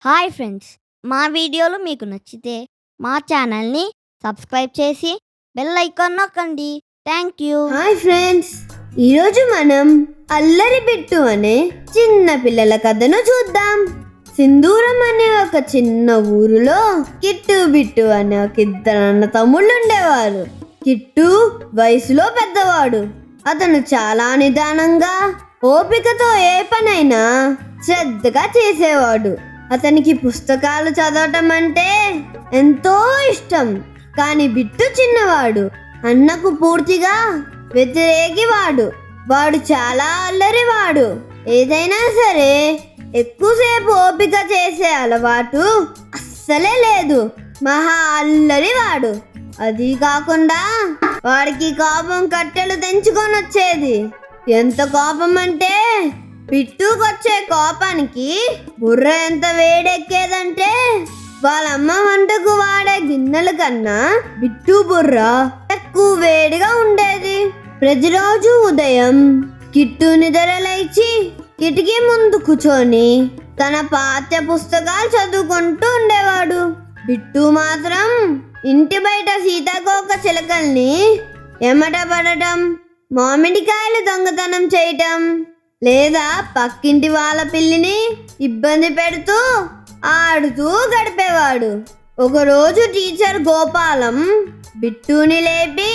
Hi friends, మా వీడియోలు మీకు నచ్చితే మా ఛానల్ని సబ్స్క్రైబ్ చేసి బెల్ ఐకాన్ నొక్కండి. Thank you. హాయ్ ఫ్రెండ్స్, ఈరోజు మనం అల్లరి బిట్టు అనే చిన్న పిల్లల కథను చూద్దాం. సింధూరం అనే ఒక చిన్న ఊరిలో కిట్టు బిట్టు అనే ఒక ఇద్దరు అన్న తమ్ముళ్ళు ఉండేవారు. కిట్టు వయసులో పెద్దవాడు. అతను చాలా నిదానంగా ఓపికతో ఏ పనైనా శ్రద్ధగా చేసేవాడు. అతనికి పుస్తకాలు చదవటం అంటే ఎంతో ఇష్టం. కానీ బిట్టు చిన్నవాడు, అన్నకు పూర్తిగా వ్యతిరేకివాడు. వాడు చాలా అల్లరివాడు. ఏదైనా సరే ఎక్కువసేపు ఓపిక చేసే అలవాటు అస్సలే లేదు. మహా అల్లరివాడు. అది కాకుండా వాడికి కోపం కట్టెలు తెంచుకొని వచ్చేది. ఎంత కోపం అంటే బిట్టుకొచ్చే కోపానికి బుర్ర ఎంత వేడెక్కేదంటే వాళ్ళమ్మ వంటకు వాడే గిన్నెల కన్నా బిట్టు బుర్ర ఎక్కువ వేడిగా ఉండేది. ప్రతిరోజు ఉదయం కిట్టు నిద్రలేచి కిటికీ ముందు కూర్చొని తన పాఠ్య పుస్తకాలు చదువుకుంటూ ఉండేవాడు. బిట్టు మాత్రం ఇంటి బయట సీతాకోక చిలకల్ని ఎమట పడటం, మామిడికాయలు దొంగతనం చేయటం, లేదా పక్కింటి వాళ్ళ పిల్లిని ఇబ్బంది పెడుతూ ఆడుతూ గడిపేవాడు. ఒకరోజు టీచర్ గోపాలం బిట్టుని లేపి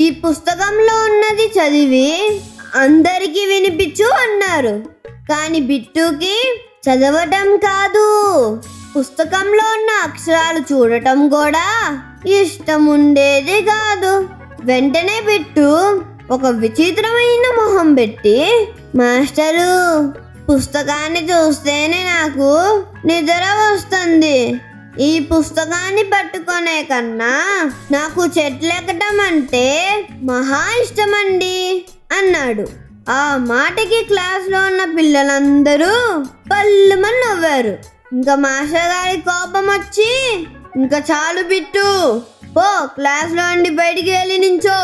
ఈ పుస్తకంలో ఉన్నది చదివి అందరికీ వినిపించు అన్నారు. కానీ బిట్టుకి చదవటం కాదు, పుస్తకంలో ఉన్న అక్షరాలు చూడటం కూడా ఇష్టం ఉండేది కాదు. వెంటనే బిట్టు ఒక విచిత్రమైన మొహం పెట్టి, మాస్టరు, పుస్తకాన్ని చూస్తేనే నాకు నిద్ర వస్తుంది. ఈ పుస్తకాన్ని పట్టుకునే కన్నా నాకు చెట్లు ఎక్కటం అంటే మహా ఇష్టమండి అన్నాడు. ఆ మాటకి క్లాస్లో ఉన్న పిల్లలందరూ పళ్ళుమని నవ్వారు. ఇంకా మాస్టర్ గారి కోపం వచ్చి, ఇంకా చాలు బిట్టు, పో క్లాస్లో నుండి బయటికి వెళ్ళి నించో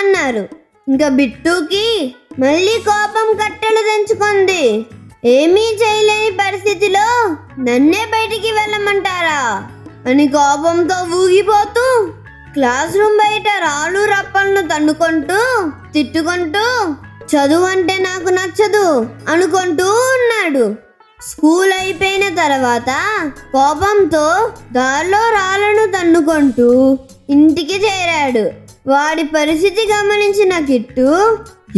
అన్నారు. ఇంకా బిట్టుకి మళ్ళీ కోపం కట్టెలు తెంచుకుంది. ఏమీ చేయలేని పరిస్థితిలో నన్నే బయటికి వెళ్ళమంటారా అని కోపంతో ఊగిపోతూ క్లాస్ రూమ్ బయట రాళ్ళు రప్పలను తన్నుకుంటూ తిట్టుకుంటూ చదువు అంటే నాకు నచ్చదు అనుకుంటూ ఉన్నాడు. స్కూల్ అయిపోయిన తర్వాత కోపంతో దారిలో రాళ్ళను తన్నుకుంటూ ఇంటికి చేరాడు. వాడి పరిస్థితి గమనించిన కిట్టు,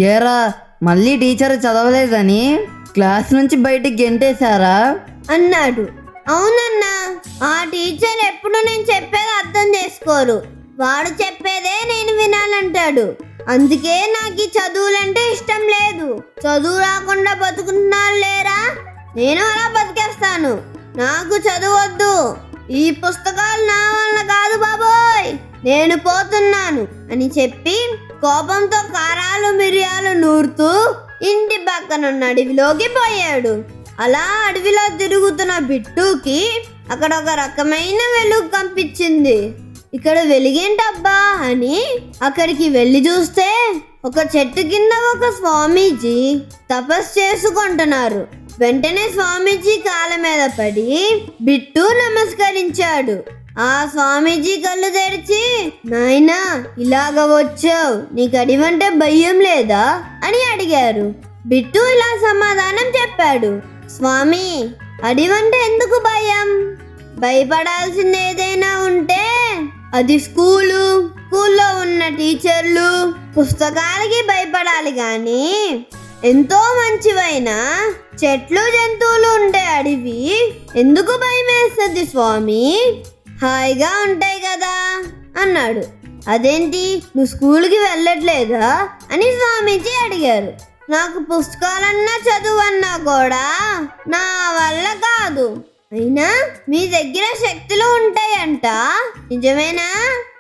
ఏరా, మళ్ళీ టీచర్ చదవలేదని క్లాస్ నుంచి బయటికి గెంటేశారా అన్నాడు. అవునన్నా, ఆ టీచర్ ఎప్పుడు నేను చెప్పేది అర్థం చేసుకోరు. వాడు చెప్పేదే నేను వినాలంటాడు. అందుకే నాకు ఈ చదువులంటే ఇష్టం లేదు. చదువు రాకుండా బతుకుతున్నారు లేరా, నేను అలా బతికేస్తాను. నాకు చదువొద్దు. ఈ పుస్తకాలు నా వల్ల కాదు బాబోయ్, నేను పోతున్నాను అని చెప్పి కోపంతో కారాలు మిరియాలు నూరుతూ ఇంటి పక్కనున్న అడవిలోకి పోయాడు. అలా అడవిలో తిరుగుతున్న బిట్టుకి అక్కడ ఒక రకమైన వెలుగు కనిపించింది. ఇక్కడ వెలిగేంటబ్బా అని అక్కడికి వెళ్ళి చూస్తే ఒక చెట్టు కింద ఒక స్వామీజీ తపస్సు చేసుకుంటున్నారు. వెంటనే స్వామీజీ కాళ్ళ మీద పడి బిట్టు నమస్కరించాడు. ఆ స్వామీజీ కళ్ళు తెరిచి, నాయనా, ఇలాగ వచ్చావు, నీకు అడివంటే భయం లేదా అని అడిగారు. బిట్టు ఇలా సమాధానం చెప్పాడు. స్వామి, అడివంటే ఎందుకు భయం? భయపడాల్సింది ఏదైనా ఉంటే అది స్కూల్లో ఉన్న టీచర్లు, పుస్తకాలకి భయపడాలి. కానీ ఎంతో మంచివైన చెట్లు జంతువులు ఉండే అడవి ఎందుకు భయం వేస్తుంది స్వామి? హాయిగా ఉంటాయి కదా అన్నాడు. అదేంటి, నువ్వు స్కూల్కి వెళ్ళట్లేదా అని స్వామీజీ అడిగారు. నాకు పుస్తకాలన్నా చదువన్నా కూడా నా వల్ల కాదు. అయినా మీ దగ్గర శక్తులు ఉంటాయంట, నిజమేనా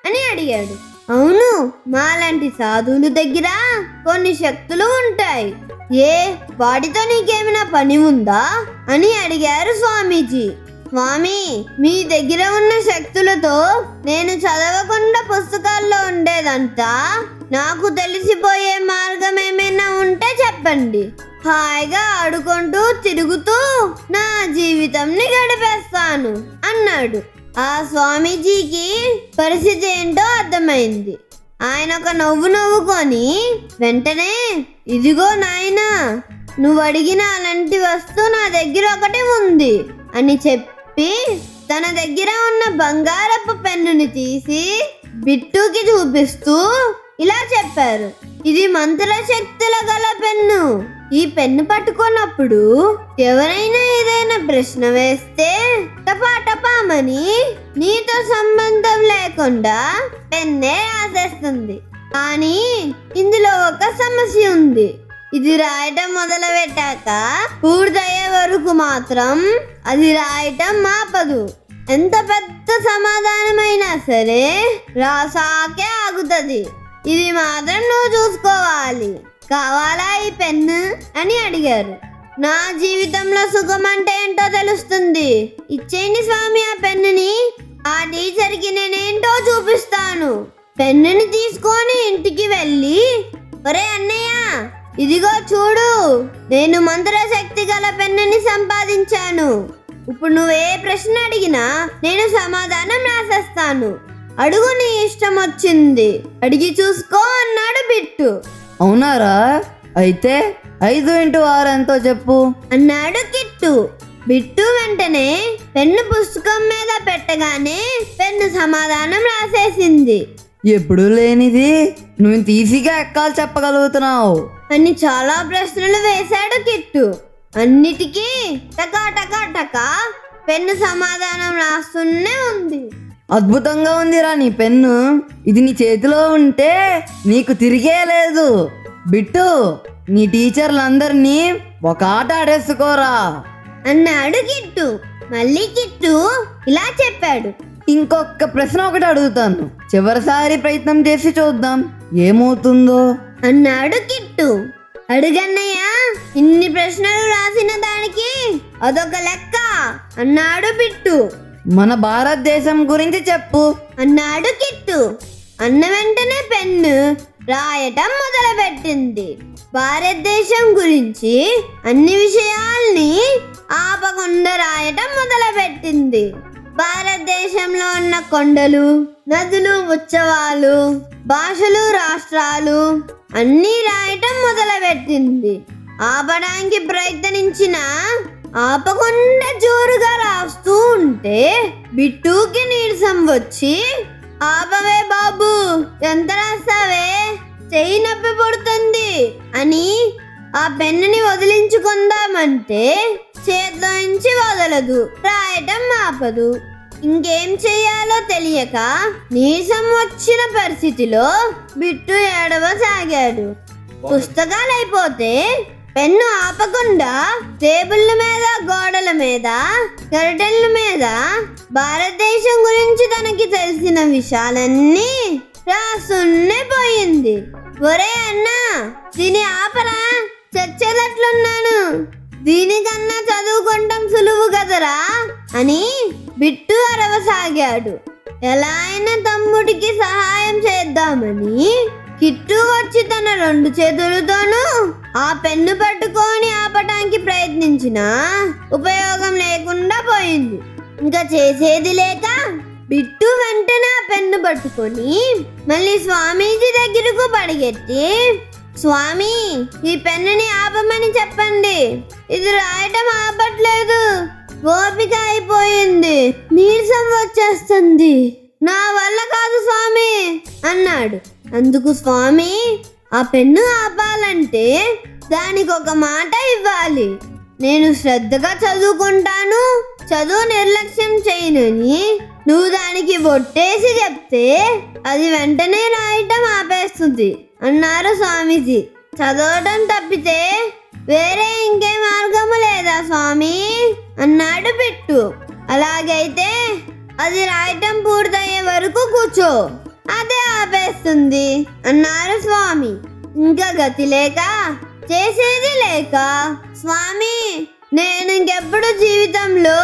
అని అడిగాడు. అవును, మాలాంటి సాధువుల దగ్గర కొన్ని శక్తులు ఉంటాయి. వాటితో నీకేమైనా పని ఉందా అని అడిగారు స్వామీజీ. స్వామి, మీ దగ్గర ఉన్న శక్తులతో నేను చదవకుండా పుస్తకాల్లో ఉండేదంతా నాకు తెలిసిపోయే మార్గం ఏమైనా ఉంటే చెప్పండి. హాయిగా ఆడుకుంటూ తిరుగుతూ నా జీవితంని గడిపేస్తాను అన్నాడు. ఆ స్వామీజీకి పరిస్థితి ఏంటో అర్థమైంది. ఆయన ఒక నవ్వు నవ్వుకొని వెంటనే, ఇదిగో నాయనా, నువ్వు అడిగిన అలాంటి వస్తువు నా దగ్గర ఒకటి ఉంది అని చెప్పి తన దగ్గర ఉన్న బంగారపు పెన్నుని తీసి బిట్టుకి చూపిస్తూ ఇలా చెప్పారు, ఇది మంత్రశక్తుల గల పెన్ను. ఈ పెన్ను పట్టుకున్నప్పుడు ఎవరైనా ఏదైనా ప్రశ్న వేస్తే టపాటపామని నీతో సంబంధం లేకుండా పెన్నే రాసేస్తుంది. కానీ ఇందులో ఒక సమస్య ఉంది. ఇది రాయటం మొదలు పెట్టాక పూర్తయ్యే వరకు మాత్రం అది రాయటం ఆపదు. ఎంత పెద్ద సమాధానమైనా సరే రాసాకే ఆగుతుంది. ఇది మాత్రం నువ్వు చూసుకోవాలి. కావాలా ఈ పెన్ను అని అడిగారు. నా జీవితంలో సుఖం అంటే ఏంటో తెలుస్తుంది. ఇచ్చేయండి స్వామి ఆ పెన్నుని. ఆ టీచర్కి నేనేంటో చూపిస్తాను. పెన్నుని తీసుకొని ఇంటికి వెళ్ళి, ఒరే అన్నయ్య, ఇదిగో చూడు, నేను మంత్రశక్తి గల పెన్నుని సంపాదించాను. ఇప్పుడు నువ్వు ఏ ప్రశ్న అడిగినా నేను సమాధానం రాసేస్తాను. అడుగు, నీ ఇష్టం వచ్చింది అడిగి చూసుకో అన్నాడు బిట్టు. అవునారా? అయితే 5 × 6 ఎంతో చెప్పు అన్నాడు కిట్టు. బిట్టు వెంటనే పెన్ను పుస్తకం మీద పెట్టగానే పెన్ను సమాధానం రాసేసింది. ఎప్పుడు లేనిది నువ్వు తీసిగా ఎక్కాలు చెప్పగలుగుతున్నావు అని చాలా ప్రశ్నలు వేశాడు కిట్టు. అన్నిటికీ టకా టకా టకా పెన్ను సమాధానం రాస్తూనే ఉంది. అద్భుతంగా ఉందిరా నీ పెన్ను. ఇది నీ చేతిలో ఉంటే నీకు తిరిగే లేదు. బిట్టు, నీ టీచర్లందరినీ ఒక ఆట ఆడేసుకోరా అన్నాడు కిట్టు. మళ్ళీ కిట్టు ఇలా చెప్పాడు, ఇంకొక ప్రశ్న ఒకటి అడుగుతాను, చివరిసారి ప్రయత్నం చేసి చూద్దాం ఏమవుతుందో అన్నాడు కిట్టు. అడుగన్నయ్య, ఇన్ని ప్రశ్నలు రాసిన దానికి అదొక లెక్క అన్నాడు బిట్టు. మన భారతదేశం గురించి చెప్పు అన్నాడు కిట్టు. అన్న వెంటనే పెన్ను రాయటం మొదలుపెట్టింది. భారతదేశం గురించి అన్ని విషయాల్ని ఆపకుండా రాయటం మొదలుపెట్టింది. భారతదేశంలో ఉన్న కొండలు, నదులు, ఉత్సవాలు, భాషలు, రాష్ట్రాలు అన్నీ రాయటం మొదలుపెట్టింది. ఆపడానికి ప్రయత్నించిన ఆపకుండా జోరుగా రాస్తూ ఉంటే బిట్టుకి నీరసం వచ్చి, ఆపవే బాబు, ఎంత రాస్తావే, చెయ్యి నొప్పి పడుతుంది అని ఆ పెన్నుని వదిలించుకుందామంటే చేతిలో నుంచి వదలదు, రాయటం ఆపదు. ఇంకేం చెయ్యాలో తెలియక నీరసం వచ్చిన పరిస్థితిలో బిట్టు ఏడవసాగాడు. పుస్తకాలు అయిపోతే పెన్ను ఆపకుండా టేబుల్ల మీద, గోడల మీద, కర్టెన్ల మీద భారతదేశం గురించి తనకి తెలిసిన విషయాలన్నీ రాసున్నే పోయింది. ఒరే అన్నా, దీని ఆపరా, చచ్చేటట్లున్నాను, దీనికన్నా చదువుకుంటాం సులువు కదరా అని బిట్టు అరవసాగాడు. ఎలా అయినా తమ్ముడికి సహాయం చేద్దామని కిట్టు వచ్చి తన 2 చేతులతోనూ ఆ పెన్ను పట్టుకొని ఆపటానికి ప్రయత్నించినా ఉపయోగం లేకుండా పోయింది. ఇంకా చేసేది లేక బిట్టు వెంటనే ఆ పెన్ను పట్టుకొని మళ్ళీ స్వామీజీ దగ్గరకు పరిగెత్తి, స్వామి, ఈ పెన్నుని ఆపమని చెప్పండి, ఇది రాయటం ఆపట్లేదు, ఓపిక అయిపోయింది, నీరసం వచ్చేస్తుంది, నా వల్ల కాదు స్వామి అన్నాడు. అందుకు స్వామి, ఆ పెన్ను ఆపాలంటే దానికి ఒక మాట ఇవ్వాలి. నేను శ్రద్ధగా చదువుకుంటాను, చదువు నిర్లక్ష్యం చేయనని నువ్వు దానికి ఒట్టేసి చెప్తే అది వెంటనే రాయటం ఆపేస్తుంది అన్నారు స్వామీజీ. చదవటం తప్పితే వేరే ఇంకే మార్గము లేదా స్వామి అన్నాడు బిట్టు. అలాగైతే అది రాయటం పూర్తయ్యే వరకు కూర్చో, అదే ఆపేస్తుంది అన్నారు స్వామి. ఇంకా గతి లేక, చేసేది లేక, స్వామి, నేను ఇంకెప్పుడు జీవితంలో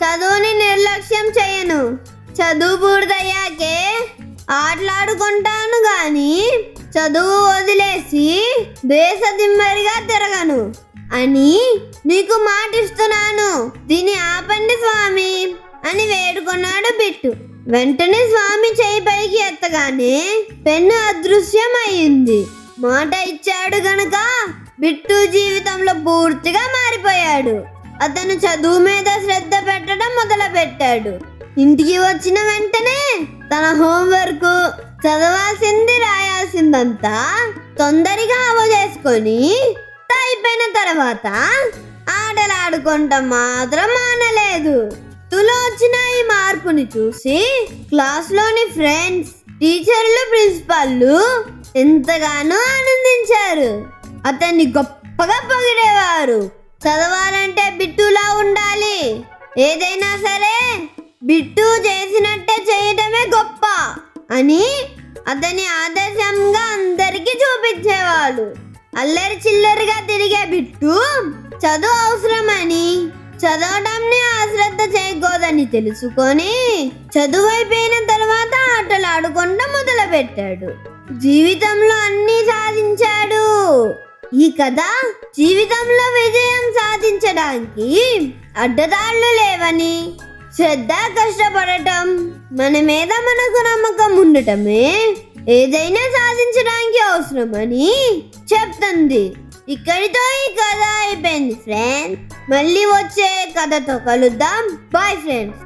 చదువుని నిర్లక్ష్యం చేయను, చదువు పూర్తయ్యాకే ఆటలాడుకుంటాను గాని చదువు వదిలేసి దేశ దిమ్మరిగా తిరగను అని నీకు మాటిస్తున్నాను, దీన్ని ఆపండి స్వామి అని వేడుకున్నాడు బిట్టు. వెంటనే స్వామి చేయి పైకి ఎత్తగానే పెన్ను అదృశ్యం అయింది. మాట ఇచ్చాడు గనక బిట్టు జీవితంలో పూర్తిగా మారిపోయాడు. అతను చదువు మీద శ్రద్ధ పెట్టడం మొదలు పెట్టాడు. ఇంటికి వచ్చిన వెంటనే తన హోంవర్క్, చదవాల్సింది రాయాల్సిందంతా తొందరగా అవజేసుకొని అయిపోయిన తర్వాత ఆటలు ఆడుకుంటాం మాత్రం మానలేదు. తులో వచ్చిన ఈ మార్పుని చూసి క్లాస్లోని ఫ్రెండ్స్, టీచర్లు, ప్రిన్సిపాల్లు ఎంతగానో ఆనందించారు. అతన్ని గొప్పగా పొగిడేవారు. చదవాలంటే బిట్టులా ఉండాలి, ఏదైనా సరే బిట్టు చేసినట్టే చేయటమే గొప్ప అని అతని ఆదర్శంగా అందరికీ చూపించేవాడు. అల్లరి చిల్లరిగా తిరిగే బిట్టు చదువు అవసరమని, చదవడంని అశ్రద్ధ చేయకూడదని తెలుసుకొని చదువు అయిపోయిన తర్వాత ఆటలు ఆడుకుంటూ మొదలు పెట్టాడు. జీవితంలో అన్నీ సాధించాడు. ఈ కథ జీవితంలో విజయం సాధించడానికి అడ్డదారులు లేవని, శ్రద్ధ, కష్టపడటం, మన మీద మనకు నమ్మకం ఉండటమే ఏదైనా సాధించడానికి అవసరమని చెప్తుంది. ఇక్కడితో ఈ కథ అయిపోయింది ఫ్రెండ్స్. మళ్ళీ వచ్చే కథతో కలుద్దాం. Bye friends.